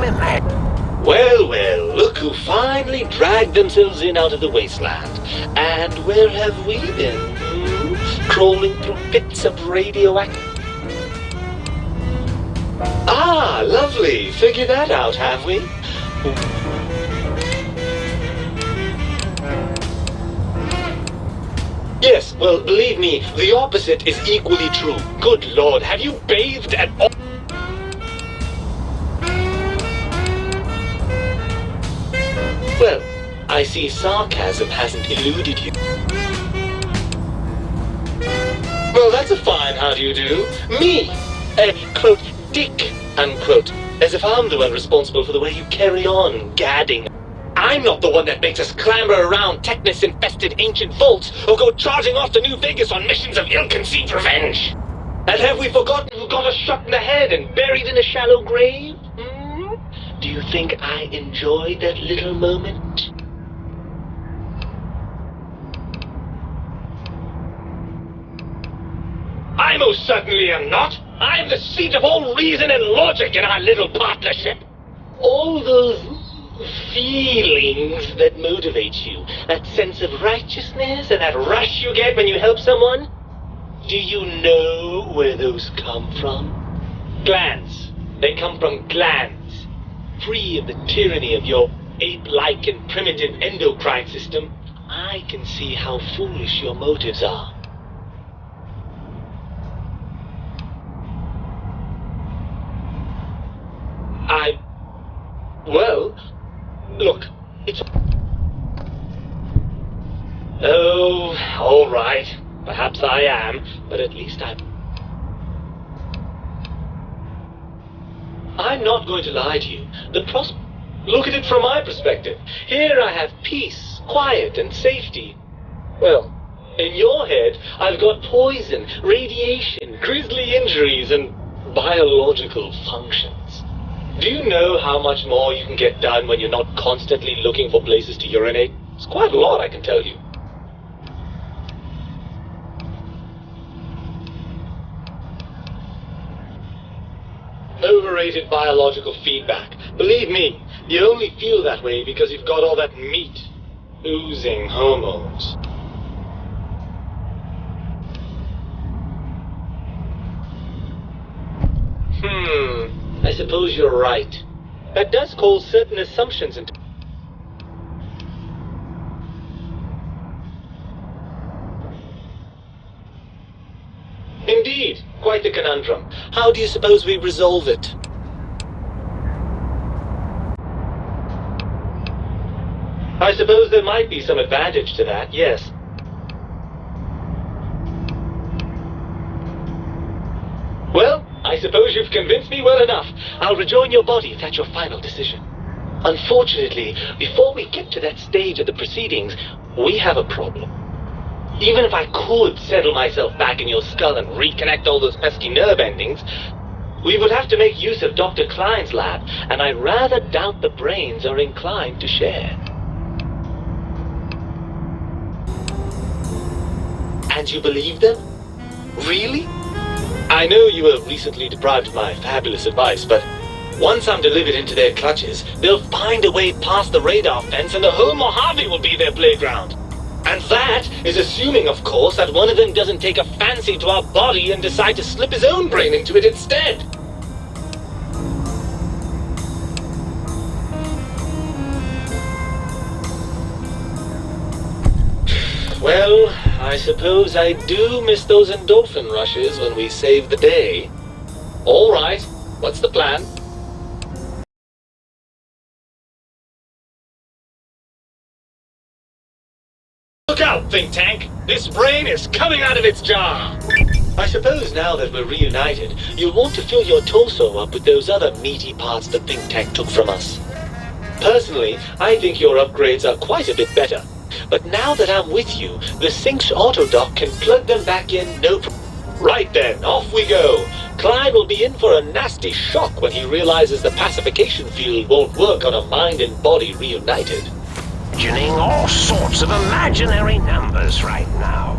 screaming mad. Well, well, look who finally dragged themselves in out of the wasteland. And where have we been? Crawling through bits of radioactive... Ah, lovely. Figured that out, have we? Yes, well, believe me, the opposite is equally true. Good Lord, have you bathed at all? Well, I see sarcasm hasn't eluded you. Well, that's a fine how do you do. Me, a, quote, dick, unquote. As if I'm the one responsible for the way you carry on gadding. I'm not the one that makes us clamber around Technus-infested ancient vaults or go charging off to New Vegas on missions of ill-conceived revenge. And have we forgotten who got us shot in the head and buried in a shallow grave? Do you think I enjoyed that little moment? I most certainly am not. I'm the seat of all reason and logic in our little partnership. All those feelings that motivate you, that sense of righteousness and that rush you get when you help someone, do you know where those come from? Glands. They come from glands. Free of the tyranny of your ape-like and primitive endocrine system, I can see how foolish your motives are. Well, look, it's... Oh, all right. Perhaps I am, but at least I'm not going to lie to you. Look at it from my perspective. Here I have peace, quiet, and safety. Well, in your head, I've got poison, radiation, grisly injuries, and biological functions. Do you know how much more you can get done when you're not constantly looking for places to urinate? It's quite a lot, I can tell you. Overrated biological feedback. Believe me, you only feel that way because you've got all that meat. Oozing hormones. I suppose you're right. That does call certain assumptions into... Indeed, quite the conundrum. How do you suppose we resolve it? I suppose there might be some advantage to that, yes. Well, I suppose you've convinced me well enough. I'll rejoin your body if that's your final decision. Unfortunately, before we get to that stage of the proceedings, we have a problem. Even if I could settle myself back in your skull and reconnect all those pesky nerve endings, we would have to make use of Dr. Klein's lab, and I rather doubt the brains are inclined to share. And you believe them? Really? I know you were recently deprived of my fabulous advice, but once I'm delivered into their clutches, they'll find a way past the radar fence and the whole Mojave will be their playground. And that is assuming, of course, that one of them doesn't take a fancy to our body and decide to slip his own brain into it instead. Well, I suppose I do miss those endorphin rushes when we save the day. All right, what's the plan? Look out, think tank! This brain is coming out of its jar! I suppose now that we're reunited, you'll want to fill your torso up with those other meaty parts the think tank took from us. Personally, I think your upgrades are quite a bit better. But now that I'm with you, the Sync's autodock can plug them back in no problem. Right then, off we go. Klein will be in for a nasty shock when he realizes the pacification field won't work on a mind and body reunited. Imagining all sorts of imaginary numbers right now.